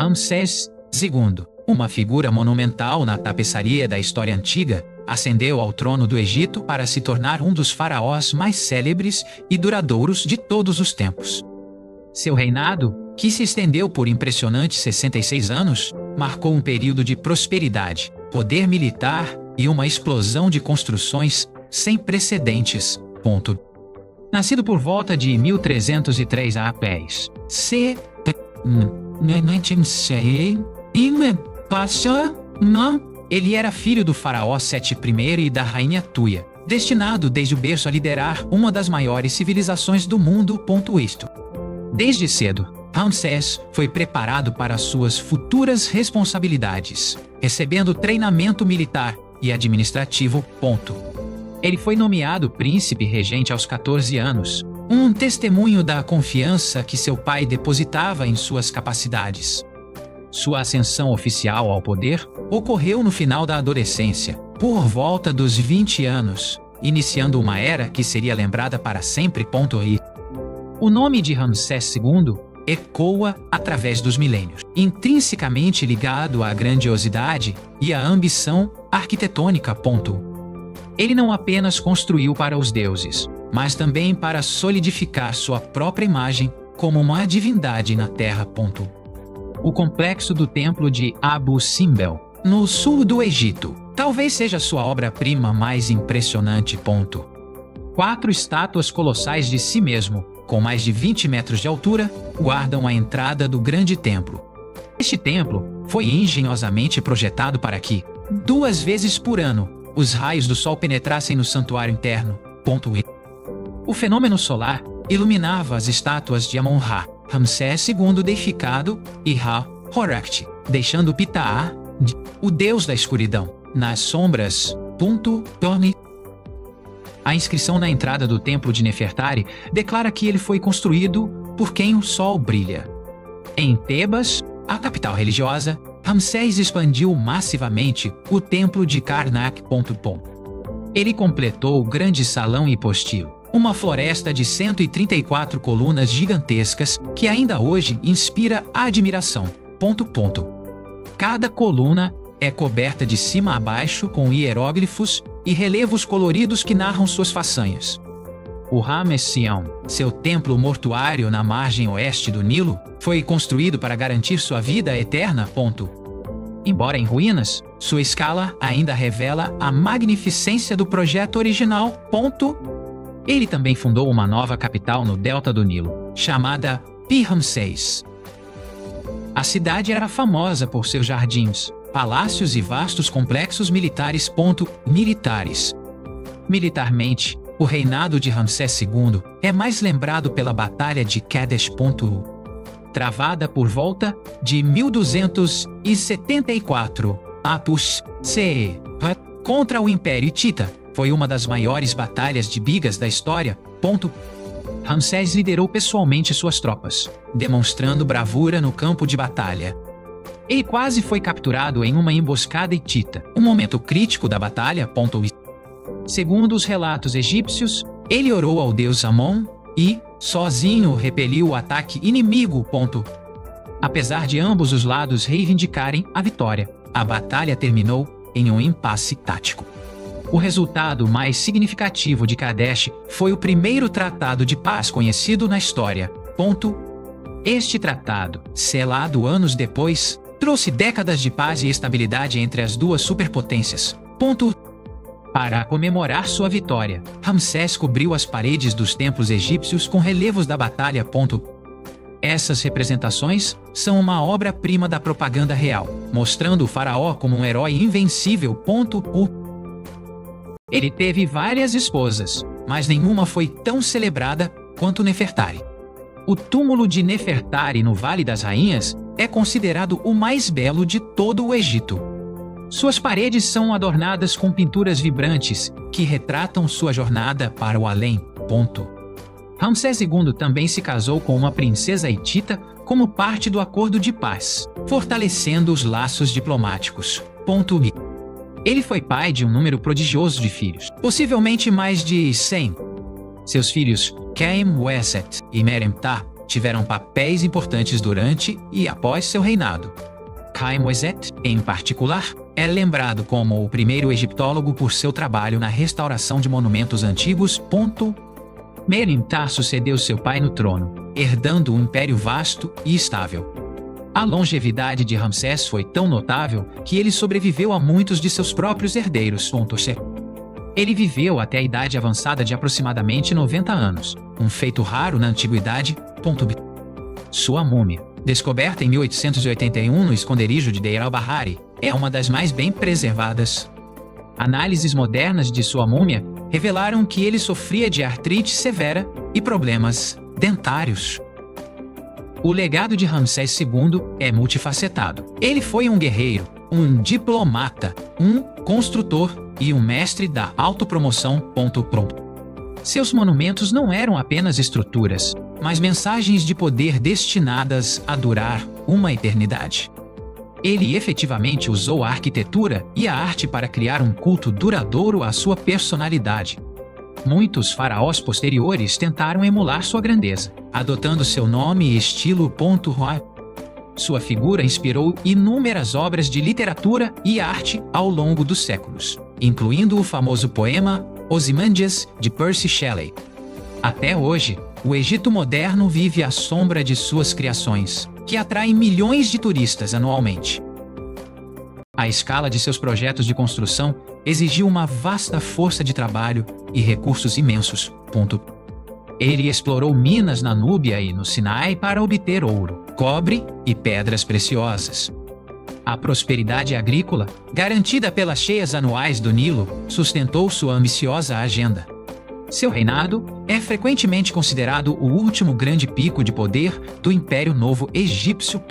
Ramsés II, uma figura monumental na tapeçaria da história antiga, ascendeu ao trono do Egito para se tornar um dos faraós mais célebres e duradouros de todos os tempos. Seu reinado, que se estendeu por impressionantes 66 anos, marcou um período de prosperidade, poder militar e uma explosão de construções sem precedentes. Nascido por volta de 1303 a.C., ele era filho do faraó Seti I e da rainha Tuia, destinado desde o berço a liderar uma das maiores civilizações do mundo. Desde cedo, Ramsés foi preparado para suas futuras responsabilidades, recebendo treinamento militar e administrativo. Ele foi nomeado príncipe regente aos 14 anos, um testemunho da confiança que seu pai depositava em suas capacidades. Sua ascensão oficial ao poder ocorreu no final da adolescência, por volta dos 20 anos, iniciando uma era que seria lembrada para sempre. O nome de Ramsés II ecoa através dos milênios, intrinsecamente ligado à grandiosidade e à ambição arquitetônica. Ele não apenas construiu para os deuses, mas também para solidificar sua própria imagem como uma divindade na terra. O complexo do Templo de Abu Simbel, no sul do Egito, talvez seja sua obra-prima mais impressionante. 4 estátuas colossais de si mesmo, com mais de 20 metros de altura, guardam a entrada do grande templo. Este templo foi engenhosamente projetado para que, 2 vezes por ano, os raios do sol penetrassem no santuário interno. O fenômeno solar iluminava as estátuas de Amon-Ra, Ramsés II deificado, e Ra-Horakhti, deixando Ptah, o deus da escuridão, nas sombras. A inscrição na entrada do templo de Nefertari declara que ele foi construído por quem o sol brilha. Em Tebas, a capital religiosa, Ramsés expandiu massivamente o templo de Karnak. Ele completou o grande salão hipostilo, uma floresta de 134 colunas gigantescas que ainda hoje inspira admiração. Cada coluna é coberta de cima a baixo com hieróglifos e relevos coloridos que narram suas façanhas. O Ramession, seu templo mortuário na margem oeste do Nilo, foi construído para garantir sua vida eterna. Embora em ruínas, sua escala ainda revela a magnificência do projeto original. Ele também fundou uma nova capital no delta do Nilo, chamada Pi-Ramsés. A cidade era famosa por seus jardins, palácios e vastos complexos militares. Militarmente, o reinado de Ramsés II é mais lembrado pela Batalha de Kadesh. Travada por volta de 1274 a.C. contra o Império Hitita, foi uma das maiores batalhas de bigas da história. Ramsés liderou pessoalmente suas tropas, demonstrando bravura no campo de batalha. Ele quase foi capturado em uma emboscada hitita, um momento crítico da batalha. Segundo os relatos egípcios, ele orou ao deus Amon e, sozinho, repeliu o ataque inimigo. Apesar de ambos os lados reivindicarem a vitória, a batalha terminou em um impasse tático. O resultado mais significativo de Kadesh foi o primeiro tratado de paz conhecido na história. Este tratado, selado anos depois, trouxe décadas de paz e estabilidade entre as duas superpotências. Para comemorar sua vitória, Ramsés cobriu as paredes dos templos egípcios com relevos da batalha. Essas representações são uma obra-prima da propaganda real, mostrando o faraó como um herói invencível. Ele teve várias esposas, mas nenhuma foi tão celebrada quanto Nefertari. O túmulo de Nefertari no Vale das Rainhas é considerado o mais belo de todo o Egito. Suas paredes são adornadas com pinturas vibrantes que retratam sua jornada para o além. Ramsés II também se casou com uma princesa hitita como parte do acordo de paz, fortalecendo os laços diplomáticos. Ele foi pai de um número prodigioso de filhos, possivelmente mais de 100. Seus filhos, Khem-Weset e Merem-Ptah, tiveram papéis importantes durante e após seu reinado. Khaemosete, em particular, é lembrado como o primeiro egiptólogo por seu trabalho na restauração de monumentos antigos. Merenptah sucedeu seu pai no trono, herdando um império vasto e estável. A longevidade de Ramsés foi tão notável que ele sobreviveu a muitos de seus próprios herdeiros. Ele viveu até a idade avançada de aproximadamente 90 anos, um feito raro na antiguidade. Sua múmia, descoberta em 1881 no esconderijo de Deir al-Bahari, é uma das mais bem preservadas. Análises modernas de sua múmia revelaram que ele sofria de artrite severa e problemas dentários. O legado de Ramsés II é multifacetado. Ele foi um guerreiro, um diplomata, um construtor e um mestre da autopromoção. Seus monumentos não eram apenas estruturas, mas mensagens de poder destinadas a durar uma eternidade. Ele efetivamente usou a arquitetura e a arte para criar um culto duradouro à sua personalidade. Muitos faraós posteriores tentaram emular sua grandeza, adotando seu nome e estilo. Sua figura inspirou inúmeras obras de literatura e arte ao longo dos séculos, incluindo o famoso poema Ozymandias, de Percy Shelley. Até hoje, o Egito moderno vive à sombra de suas criações, que atraem milhões de turistas anualmente. A escala de seus projetos de construção exigiu uma vasta força de trabalho e recursos imensos. Ele explorou minas na Núbia e no Sinai para obter ouro, cobre e pedras preciosas. A prosperidade agrícola, garantida pelas cheias anuais do Nilo, sustentou sua ambiciosa agenda. Seu reinado é frequentemente considerado o último grande pico de poder do Império Novo Egípcio.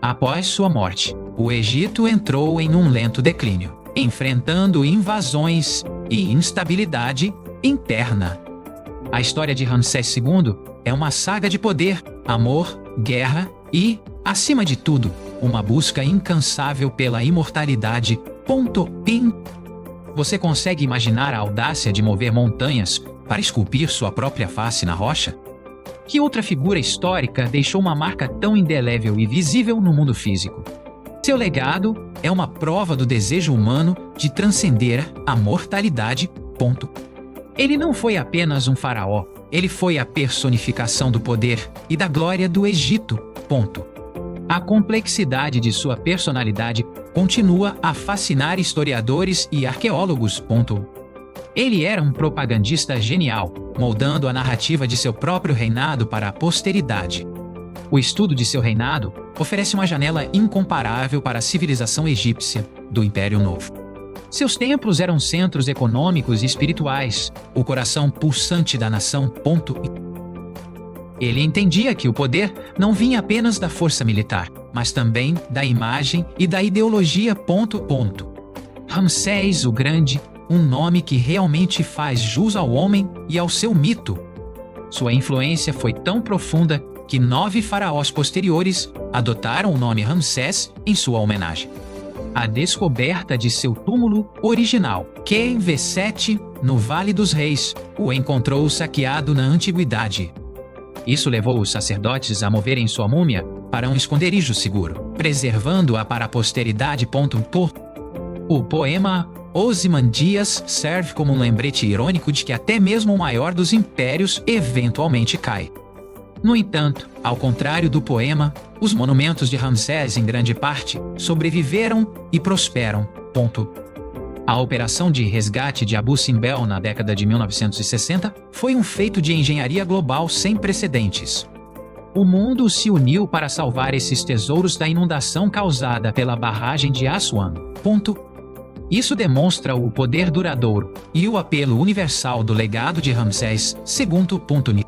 Após sua morte, o Egito entrou em um lento declínio, enfrentando invasões e instabilidade interna. A história de Ramsés II é uma saga de poder, amor, guerra e, acima de tudo, uma busca incansável pela imortalidade. Você consegue imaginar a audácia de mover montanhas para esculpir sua própria face na rocha? Que outra figura histórica deixou uma marca tão indelével e visível no mundo físico? Seu legado é uma prova do desejo humano de transcender a mortalidade. Ele não foi apenas um faraó, ele foi a personificação do poder e da glória do Egito. A complexidade de sua personalidade continua a fascinar historiadores e arqueólogos. Ele era um propagandista genial, moldando a narrativa de seu próprio reinado para a posteridade. O estudo de seu reinado oferece uma janela incomparável para a civilização egípcia do Império Novo. Seus templos eram centros econômicos e espirituais, o coração pulsante da nação. Ele entendia que o poder não vinha apenas da força militar, mas também da imagem e da ideologia. Ramsés o Grande, um nome que realmente faz jus ao homem e ao seu mito. Sua influência foi tão profunda que 9 faraós posteriores adotaram o nome Ramsés em sua homenagem. A descoberta de seu túmulo original, QV7, no Vale dos Reis, o encontrou saqueado na antiguidade. Isso levou os sacerdotes a moverem sua múmia para um esconderijo seguro, preservando-a para a posteridade. O poema Ozymandias serve como um lembrete irônico de que até mesmo o maior dos impérios eventualmente cai. No entanto, ao contrário do poema, os monumentos de Ramsés em grande parte sobreviveram e prosperam. A operação de resgate de Abu Simbel na década de 1960 foi um feito de engenharia global sem precedentes. O mundo se uniu para salvar esses tesouros da inundação causada pela barragem de Aswan. Isso demonstra o poder duradouro e o apelo universal do legado de Ramsés II.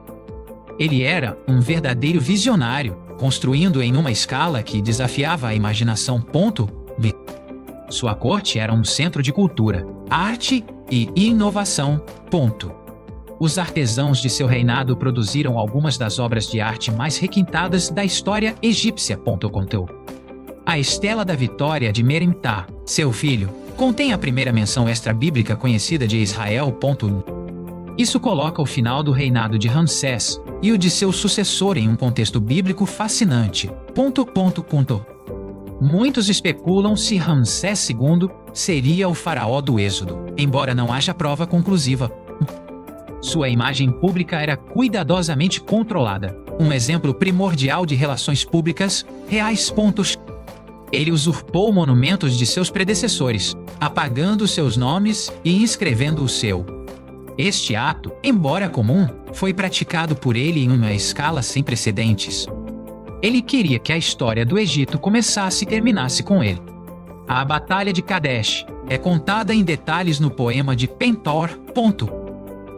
Ele era um verdadeiro visionário, construindo em uma escala que desafiava a imaginação. Sua corte era um centro de cultura, arte e inovação. Os artesãos de seu reinado produziram algumas das obras de arte mais requintadas da história egípcia. A Estela da Vitória de Merenptah, seu filho, contém a primeira menção extra-bíblica conhecida de Israel. Isso coloca o final do reinado de Ramsés e o de seu sucessor em um contexto bíblico fascinante. Muitos especulam se Ramsés II seria o faraó do Êxodo, embora não haja prova conclusiva. Sua imagem pública era cuidadosamente controlada, um exemplo primordial de relações públicas reais. Ele usurpou monumentos de seus predecessores, apagando seus nomes e inscrevendo o seu. Este ato, embora comum, foi praticado por ele em uma escala sem precedentes. Ele queria que a história do Egito começasse e terminasse com ele. A Batalha de Kadesh é contada em detalhes no poema de Pentor.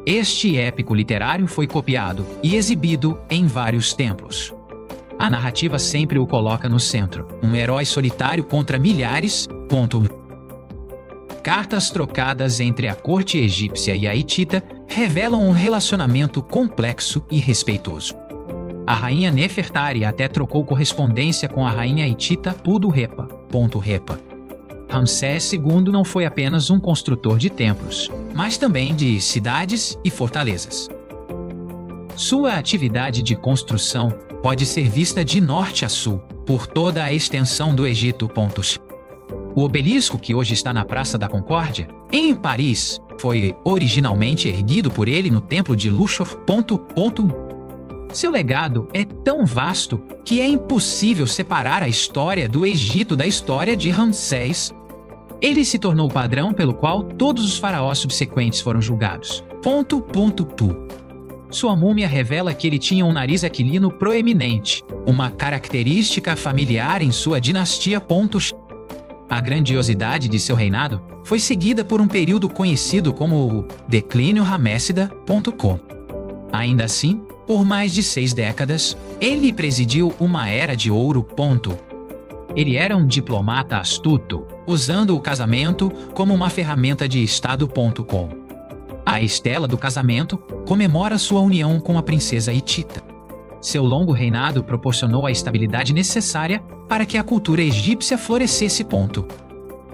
Este épico literário foi copiado e exibido em vários templos. A narrativa sempre o coloca no centro, um herói solitário contra milhares. Cartas trocadas entre a corte egípcia e a hitita revelam um relacionamento complexo e respeitoso. A rainha Nefertari até trocou correspondência com a rainha hitita Pudu-Repa. Ramsés II não foi apenas um construtor de templos, mas também de cidades e fortalezas. Sua atividade de construção pode ser vista de norte a sul, por toda a extensão do Egito. O obelisco que hoje está na Praça da Concórdia, em Paris, foi originalmente erguido por ele no Templo de Luxor. Seu legado é tão vasto que é impossível separar a história do Egito da história de Ramsés. Ele se tornou o padrão pelo qual todos os faraós subsequentes foram julgados. Sua múmia revela que ele tinha um nariz aquilino proeminente, uma característica familiar em sua dinastia. A grandiosidade de seu reinado foi seguida por um período conhecido como o Declínio Ramessida. Ainda assim, por mais de 6 décadas, ele presidiu uma era de ouro. Ele era um diplomata astuto, usando o casamento como uma ferramenta de Estado. A estela do casamento comemora sua união com a princesa hitita. Seu longo reinado proporcionou a estabilidade necessária para que a cultura egípcia florescesse.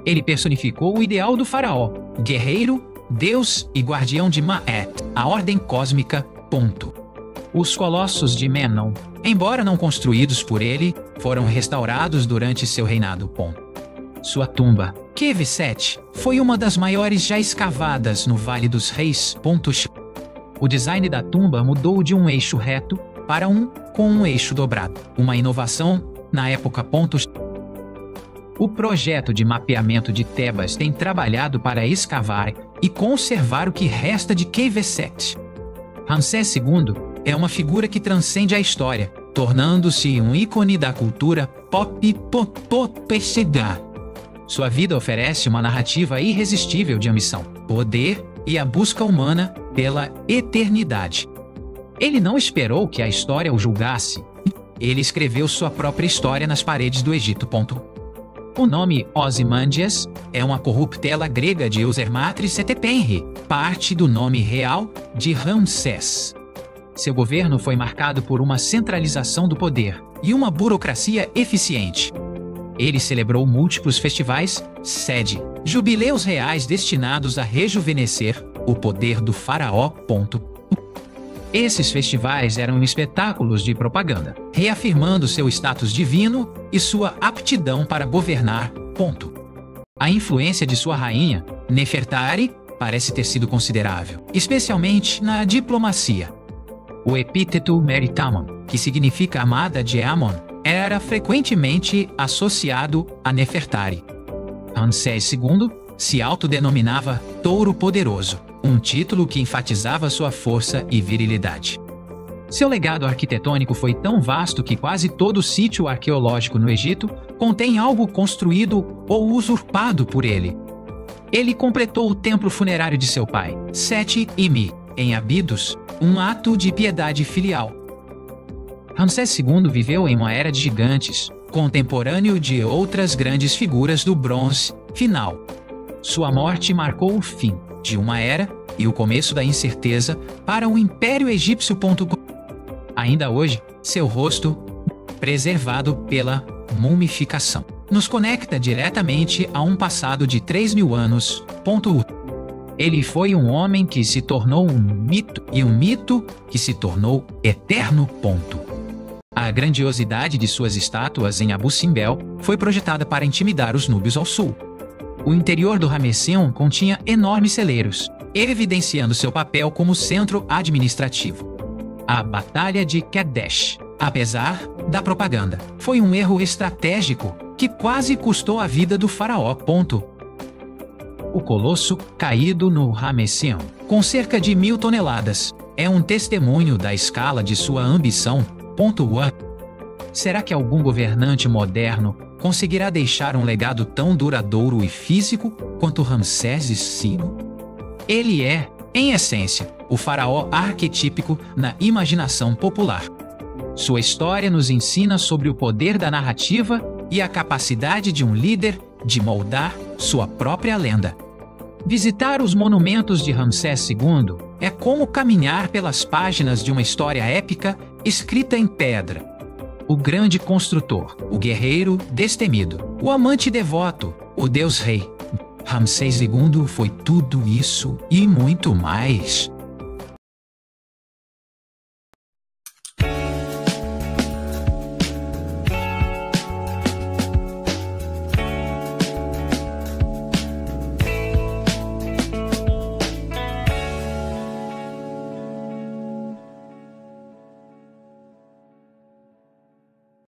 Ele personificou o ideal do faraó, guerreiro, deus e guardião de Ma'at, a ordem cósmica. Os colossos de Menon, embora não construídos por ele, foram restaurados durante seu reinado. Sua tumba, Cave 7, foi uma das maiores já escavadas no Vale dos Reis. O design da tumba mudou de um eixo reto para um com um eixo dobrado, uma inovação na época. O projeto de mapeamento de Tebas tem trabalhado para escavar e conservar o que resta de Cave 7. Ramsés II é uma figura que transcende a história, tornando-se um ícone da cultura pop. Sua vida oferece uma narrativa irresistível de ambição, poder e a busca humana pela eternidade. Ele não esperou que a história o julgasse. Ele escreveu sua própria história nas paredes do Egito. O nome Ozymandias é uma corruptela grega de Usermatris Setepenri, parte do nome real de Ramsés. Seu governo foi marcado por uma centralização do poder e uma burocracia eficiente. Ele celebrou múltiplos festivais, sede, jubileus reais destinados a rejuvenescer o poder do faraó. Esses festivais eram espetáculos de propaganda, reafirmando seu status divino e sua aptidão para governar. A influência de sua rainha, Nefertari, parece ter sido considerável, especialmente na diplomacia. O epíteto Meritamon, que significa amada de Amon, era frequentemente associado a Nefertari. Ramsés II se autodenominava Touro Poderoso, um título que enfatizava sua força e virilidade. Seu legado arquitetônico foi tão vasto que quase todo sítio arqueológico no Egito contém algo construído ou usurpado por ele. Ele completou o templo funerário de seu pai, Seti-Imi, em Abidos, um ato de piedade filial. Ramsés II viveu em uma era de gigantes, contemporâneo de outras grandes figuras do Bronze Final. Sua morte marcou o fim de uma era e o começo da incerteza para o Império Egípcio. Ainda hoje, seu rosto, preservado pela mumificação, nos conecta diretamente a um passado de 3.000 anos. Ele foi um homem que se tornou um mito e um mito que se tornou eterno. A grandiosidade de suas estátuas em Abu Simbel foi projetada para intimidar os núbios ao sul. O interior do Ramesseum continha enormes celeiros, evidenciando seu papel como centro administrativo. A Batalha de Kadesh, apesar da propaganda, foi um erro estratégico que quase custou a vida do faraó. O colosso caído no Ramesseum, com cerca de 1.000 toneladas, é um testemunho da escala de sua ambição. Será que algum governante moderno conseguirá deixar um legado tão duradouro e físico quanto Ramsés II? Ele é, em essência, o faraó arquetípico na imaginação popular. Sua história nos ensina sobre o poder da narrativa e a capacidade de um líder de moldar sua própria lenda. Visitar os monumentos de Ramsés II é como caminhar pelas páginas de uma história épica escrita em pedra. O grande construtor, o guerreiro destemido, o amante devoto, o Deus-Rei. Ramsés II foi tudo isso e muito mais.